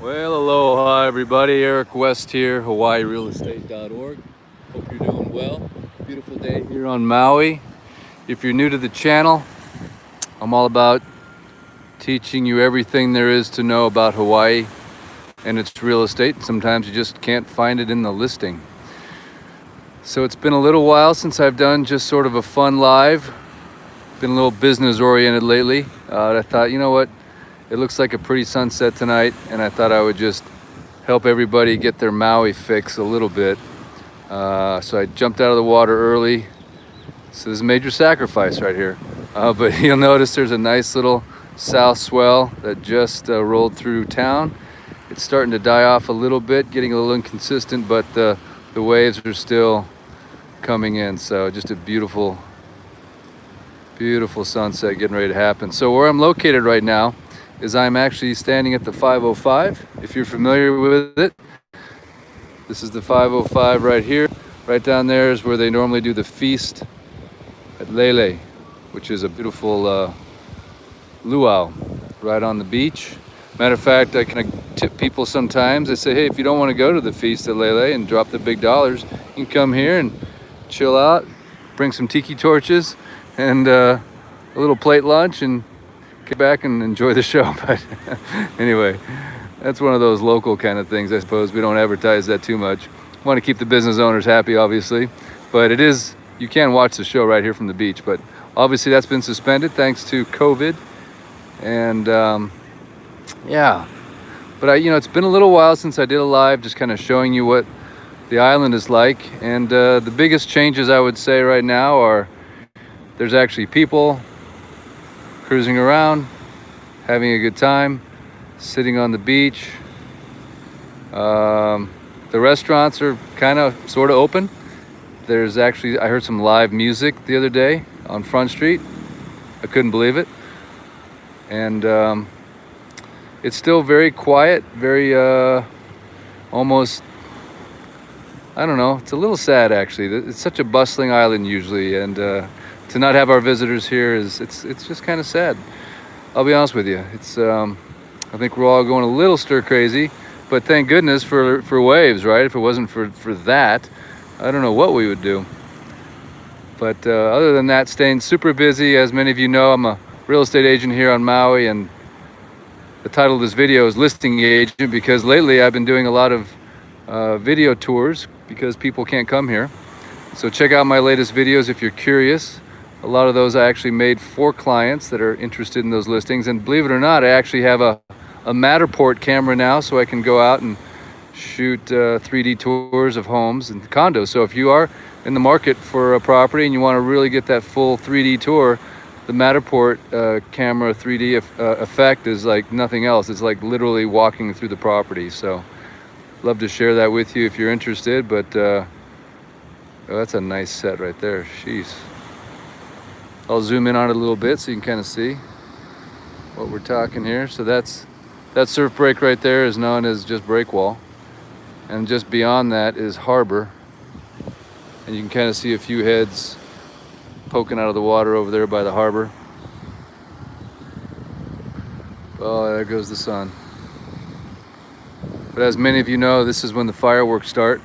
Well, aloha everybody. Eric West here, hawaiirealestate.org. Hope you're doing well. Beautiful day here on Maui. If you're new to the channel, I'm all about teaching you everything there is to know about Hawaii and its real estate. Sometimes you just can't find it in the listing. So it's been a little while since I've done just sort of a fun live. Been a little business oriented lately. I thought, you know what? It looks like a pretty sunset tonight, and I thought I would just help everybody get their Maui fix a little bit. So I jumped out of the water early. So there's a major sacrifice right here. But you'll notice there's a nice little south swell that just rolled through town. It's starting to die off a little bit, getting a little inconsistent, but the waves are still coming in. So just a beautiful, beautiful sunset getting ready to happen. So where I'm located right now is I'm actually standing at the 505. If you're familiar with it, this is the 505 right here. Right down there is where they normally do the feast at Lele, which is a beautiful luau right on the beach. Matter of fact, I kind of tip people sometimes. I say, hey, if you don't want to go to the feast at Lele and drop the big dollars, you can come here and chill out, bring some tiki torches and a little plate lunch and get back and enjoy the show. But anyway, that's one of those local kind of things, I suppose. We don't advertise that too much. Want to keep the business owners happy, obviously. But it is, you can watch the show right here from the beach. But obviously that's been suspended thanks to COVID. And yeah, but it's been a little while since I did a live just kind of showing you what the island is like. And the biggest changes I would say right now are there's actually people cruising around, having a good time, sitting on the beach. The restaurants are kind of sort of open. There's actually, I heard some live music the other day on Front Street. I couldn't believe it. And it's still very quiet, very almost, I don't know, it's a little sad actually. It's such a bustling island usually, and to not have our visitors here it's just kind of sad. I'll be honest with you. It's I think we're all going a little stir crazy, but thank goodness for waves, right? If it wasn't for that, I don't know what we would do. But other than that, staying super busy. As many of you know, I'm a real estate agent here on Maui, and the title of this video is Listing Agent because lately I've been doing a lot of video tours because people can't come here. So check out my latest videos if you're curious. A lot of those I actually made for clients that are interested in those listings. And believe it or not, I actually have a Matterport camera now, so I can go out and shoot 3D tours of homes and condos. So if you are in the market for a property and you want to really get that full 3D tour, the Matterport camera 3D effect is like nothing else. It's like literally walking through the property. So love to share that with you if you're interested. But oh, that's a nice set right there. Jeez. I'll zoom in on it a little bit so you can kind of see what we're talking here. So that surf break right there is known as just breakwall. And just beyond that is harbor. And you can kind of see a few heads poking out of the water over there by the harbor. Oh, there goes the sun. But as many of you know, this is when the fireworks start.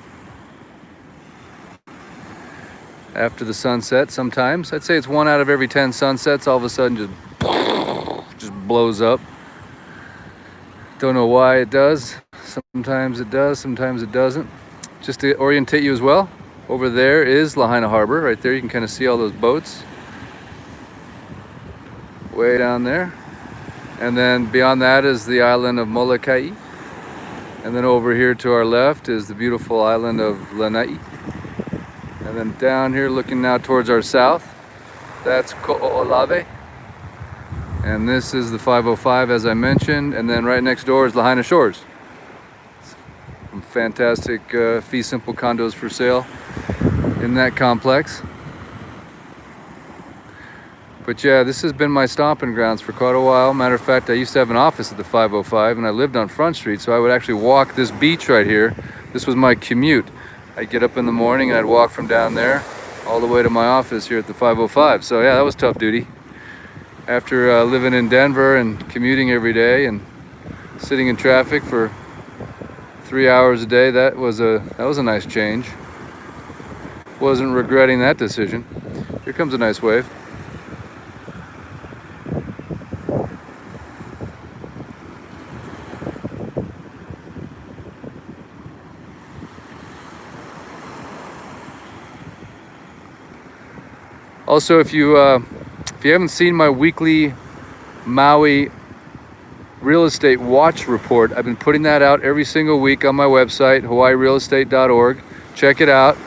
After the sunset, sometimes. I'd say it's 1 out of every 10 sunsets all of a sudden just blows up. Don't know why it does. Sometimes it does, sometimes it doesn't. Just to orientate you as well, over there is Lahaina Harbor. Right there, you can kind of see all those boats. Way down there. And then beyond that is the island of Molokai. And then over here to our left is the beautiful island of Lanai. And then down here, looking now towards our south, that's Ko'olave. And this is the 505, as I mentioned. And then right next door is Lahaina Shores. Some fantastic fee simple condos for sale in that complex. But yeah, this has been my stomping grounds for quite a while. Matter of fact, I used to have an office at the 505, and I lived on Front Street, so I would actually walk this beach right here. This was my commute. I'd get up in the morning and I'd walk from down there all the way to my office here at the 505. So yeah, that was tough duty. After living in Denver and commuting every day and sitting in traffic for 3 hours a day. That was a nice change. Wasn't regretting that decision. Here comes a nice wave. Also, if you haven't seen my weekly Maui real estate watch report, I've been putting that out every single week on my website, hawaiirealestate.org. Check it out.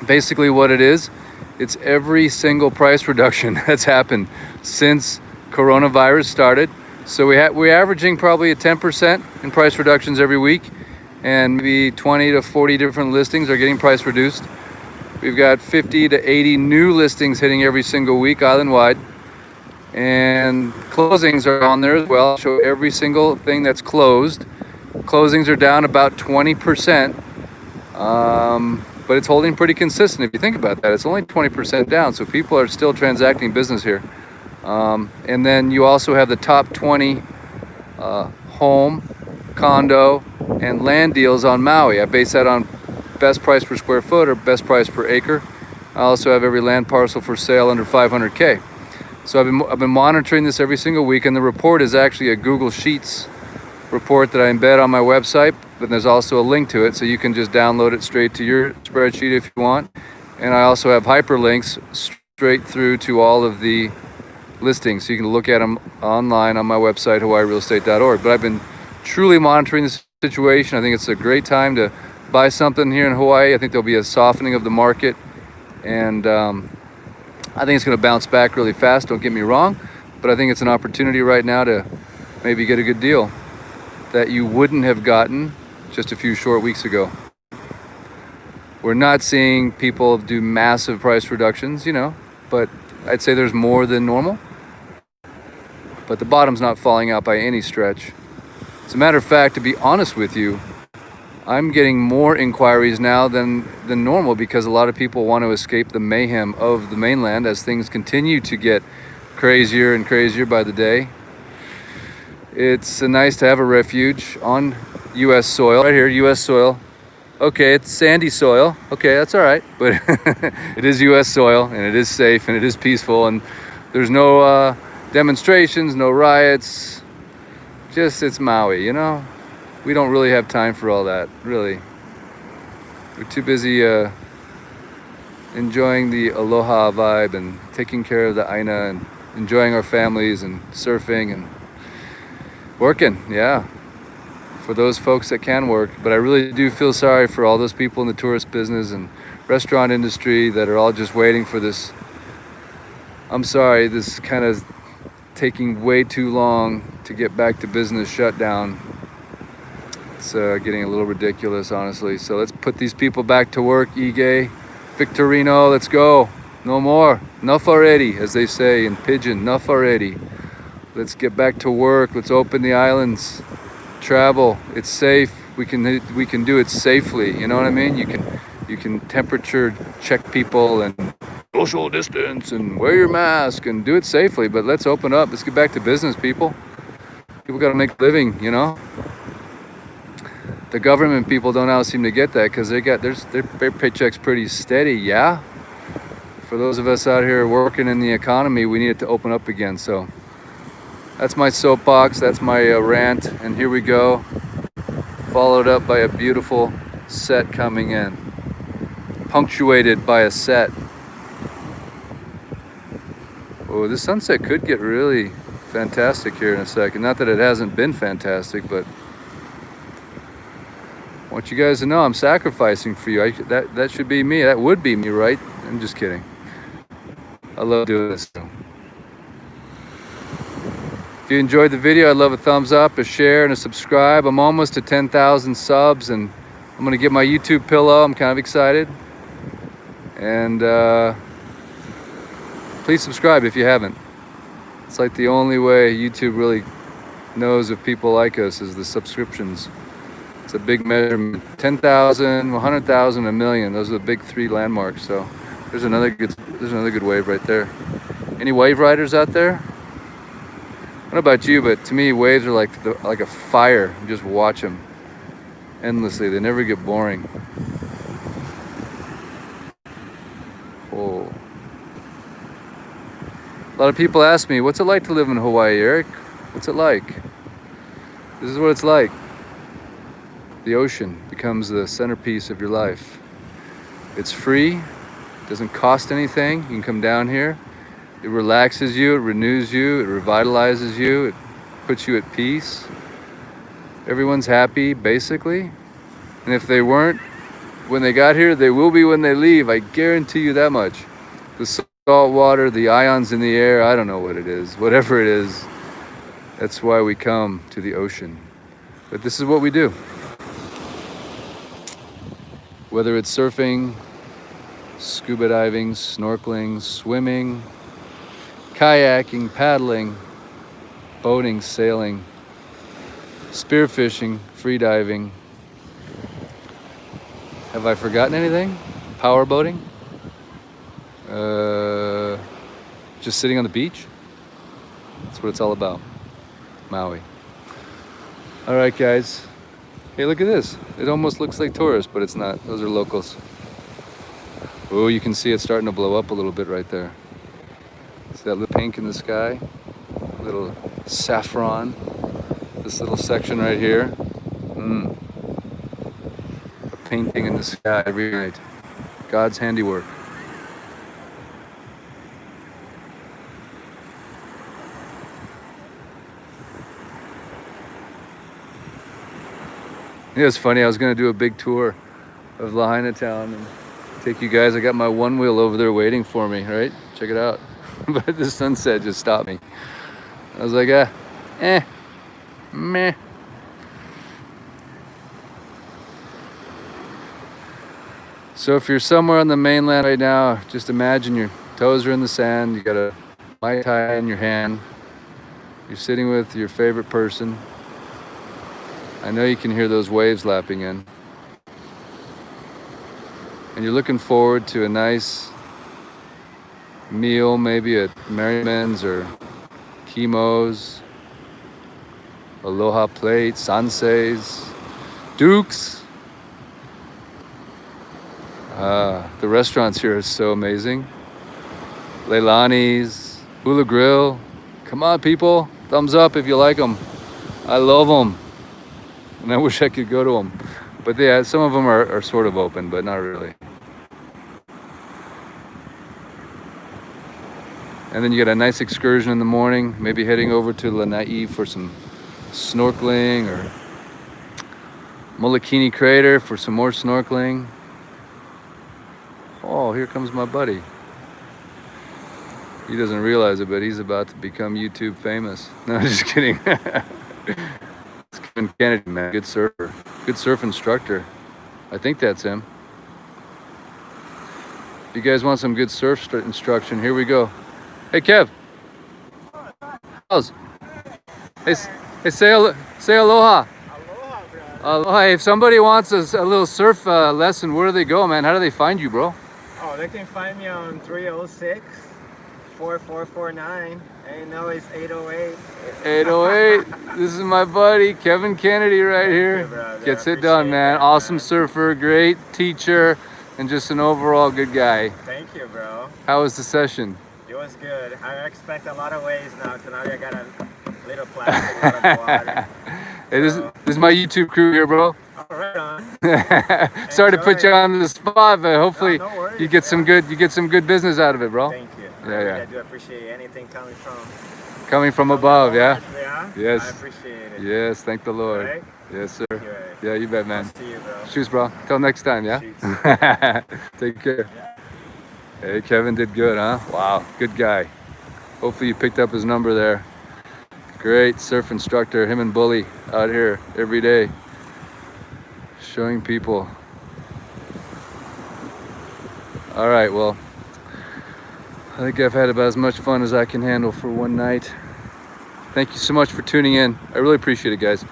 Basically what it is, it's every single price reduction that's happened since coronavirus started. So we're averaging probably a 10% in price reductions every week, and maybe 20 to 40 different listings are getting price reduced. We've got 50 to 80 new listings hitting every single week island-wide. And closings are on there as well. I'll show every single thing that's closed. Closings are down about 20%, but it's holding pretty consistent. If you think about that, it's only 20% down, so people are still transacting business here. And then you also have the top 20 home, condo, and land deals on Maui. I base that on best price per square foot or best price per acre. I also have every land parcel for sale under 500K. So I've been monitoring this every single week, and the report is actually a Google Sheets report that I embed on my website, but there's also a link to it, so you can just download it straight to your spreadsheet if you want. And I also have hyperlinks straight through to all of the listings, so you can look at them online on my website, hawaiirealestate.org. But I've been truly monitoring this situation. I think it's a great time to buy something here in Hawaii. I think there'll be a softening of the market, and I think it's going to bounce back really fast, don't get me wrong, but I think it's an opportunity right now to maybe get a good deal that you wouldn't have gotten just a few short weeks ago. We're not seeing people do massive price reductions, but I'd say there's more than normal. But the bottom's not falling out by any stretch. As a matter of fact, to be honest with you, I'm getting more inquiries now than normal, because a lot of people want to escape the mayhem of the mainland as things continue to get crazier and crazier by the day. It's nice to have a refuge on U.S. soil. Right here, U.S. soil. Okay, it's sandy soil. Okay, that's all right. But it is U.S. soil, and it is safe, and it is peaceful, and there's no demonstrations, no riots. Just, it's Maui, We don't really have time for all that, really. We're too busy enjoying the aloha vibe and taking care of the aina and enjoying our families and surfing and working, yeah, for those folks that can work. But I really do feel sorry for all those people in the tourist business and restaurant industry that are all just waiting for this, this kind of taking way too long to get back to business shutdown. It's getting a little ridiculous, honestly. So let's put these people back to work. Ige, Victorino, let's go. No more. Enough already, as they say in Pidgin. Enough already. Let's get back to work. Let's open the islands. Travel. It's safe. We can do it safely. You know what I mean? You can temperature check people and social distance and wear your mask and do it safely. But let's open up. Let's get back to business, people. People got to make a living, The government people don't now seem to get that, because their paycheck's pretty steady, yeah? For those of us out here working in the economy, we need it to open up again. So that's my soapbox, that's my rant, and here we go. Followed up by a beautiful set coming in. Punctuated by a set. Oh, this sunset could get really fantastic here in a second. Not that it hasn't been fantastic, but I want you guys to know I'm sacrificing for you. That should be me. That would be me, right? I'm just kidding. I love doing this. If you enjoyed the video, I'd love a thumbs up, a share, and a subscribe. I'm almost to 10,000 subs, and I'm going to get my YouTube pillow. I'm kind of excited. And please subscribe if you haven't. It's like the only way YouTube really knows if people like us is the subscriptions. It's a big measurement. 10,000, 100,000, a million. Those are the big three landmarks. So there's another good wave right there. Any wave riders out there? I don't know about you, but to me, waves are like a fire. You just watch them. endlessly. They never get boring. Oh. A lot of people ask me, what's it like to live in Hawaii, Eric? What's it like? This is what it's like. The ocean becomes the centerpiece of your life. It's free, it doesn't cost anything. You can come down here. It relaxes you, it renews you, it revitalizes you, it puts you at peace. Everyone's happy, basically. And if they weren't when they got here, they will be when they leave. I guarantee you that much. The salt water, the ions in the air, I don't know what it is. Whatever it is, that's why we come to the ocean. But this is what we do. Whether it's surfing, scuba diving, snorkeling, swimming, kayaking, paddling, boating, sailing, spearfishing, free diving. Have I forgotten anything? Power boating? Just sitting on the beach? That's what it's all about. Maui. All right, guys. Hey, look at this. It almost looks like tourists, but it's not. Those are locals. Oh, you can see it starting to blow up a little bit right there. See that little pink in the sky? A little saffron. This little section right here. A painting in the sky every night. God's handiwork. Yeah, it's funny. I was going to do a big tour of Lahaina town and take you guys. I got my one wheel over there waiting for me, right? Check it out. But the sunset just stopped me. I was like, meh. So if you're somewhere on the mainland right now, just imagine your toes are in the sand. You got a Mai Tai in your hand. You're sitting with your favorite person. I know you can hear those waves lapping in. And you're looking forward to a nice meal, maybe at Merriman's or Kimo's, Aloha Plate, Sansei's, Duke's. The restaurants here are so amazing. Leilani's, Hula Grill. Come on, people. Thumbs up if you like them. I love them. And I wish I could go to them. But yeah, some of them are sort of open, but not really. And then you get a nice excursion in the morning, maybe heading over to Lanai for some snorkeling, or Molokini Crater for some more snorkeling. Oh, here comes my buddy. He doesn't realize it, but he's about to become YouTube famous. No, just kidding. It's Kevin Kennedy, man. Good surfer. Good surf instructor. I think that's him. If you guys want some good surf instruction, here we go. Hey, Kev. How's? Hey, say aloha. Aloha, bro. Aloha. If somebody wants a little surf lesson, where do they go, man? How do they find you, bro? Oh, they can find me on 306-4449. And no, it's 808. 808. This is my buddy, Kevin Kennedy, right here. You, brother. Gets it done, man. That, Awesome man. surfer, great teacher, and just an overall good guy. Thank you, bro. How was the session? It was good. I expect a lot of waves now. Tonight I got a little plastic out of the water. Hey, this is my YouTube crew here, bro. All right, on. Sorry to put you on the spot, but hopefully No worries, you get some good business out of it, bro. Thank you. Yeah. I do appreciate anything Coming from above, yeah. Yeah. Yes. I appreciate it. Yes, thank the Lord. Right? Yes, sir. Thank you, Eric. Yeah, you bet, man. I'll see you, bro. Shoes, bro. Till next time, yeah? Take care. Yeah. Hey, Kevin did good, huh? Wow, good guy. Hopefully you picked up his number there. Great surf instructor, him and Bully out here every day, showing people. All right, well, I think I've had about as much fun as I can handle for one night. Thank you so much for tuning in. I really appreciate it, guys.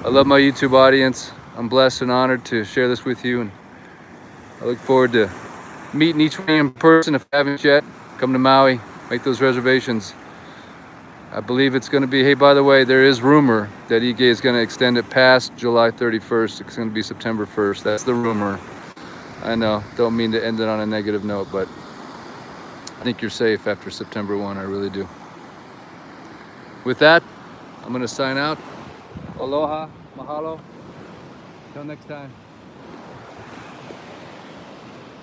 I love my YouTube audience. I'm blessed and honored to share this with you, and I look forward to meeting each one in person. If I haven't yet, come to Maui, make those reservations. I believe it's going to be, hey, by the way, there is rumor that Ige is going to extend it past July 31st. It's going to be September 1st. That's the rumor. I know, don't mean to end it on a negative note, but I think you're safe after September 1. I really do. With that, I'm going to sign out. Aloha, mahalo. Till next time.